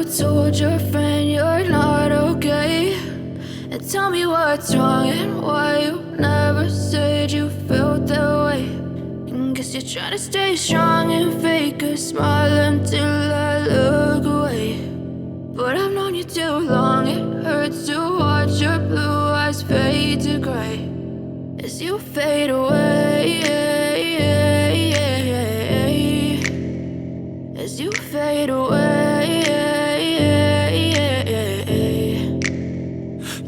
told your friend you're not okay, and tell me what's wrong and why you never said you felt that way. And guess you're trying to stay strong and fake a smile until I look away. But I've known you too long, it hurts to watch your blue eyes fade to gray as you fade away, as you fade away.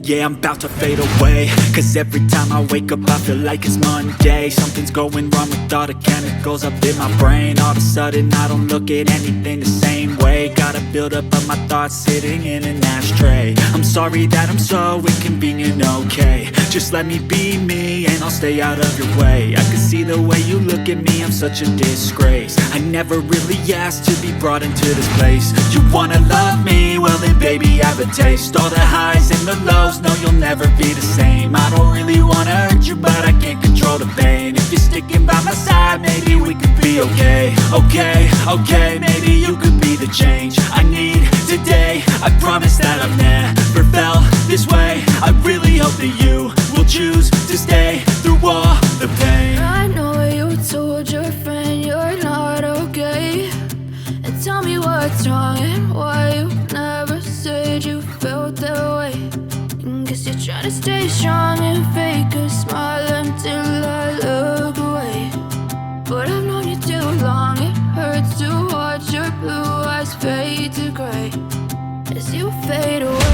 Yeah, I'm about to fade away, cause every time I wake up I feel like it's Monday. Something's going wrong with all the chemicals up in my brain. All of a sudden I don't look at anything the same way. Gotta build up of my thoughts sitting in an ashtray. I'm sorry that I'm so inconvenient, okay. Just let me be me and I'll stay out of your way. I can see the way you look at me, I'm such a disgrace. I never really asked to be brought into this place. You wanna love me? Well then baby I have a taste. All the highs and the lows, no you'll never be the same. I don't really wanna hurt you but I can't control the pain. If you're sticking by my side maybe we could be okay. Okay, maybe you could be the change I need today. I promise that I've never felt this way. I really hope that you will choose to stay through all the pain. I know you told your friend you're not okay, and tell me what's wrong and why you never said you felt that way. And guess you're trying to stay strong and fake a smile until I look away. But I've known you too long, it hurts to watch your blue eyes fade to gray as you fade away.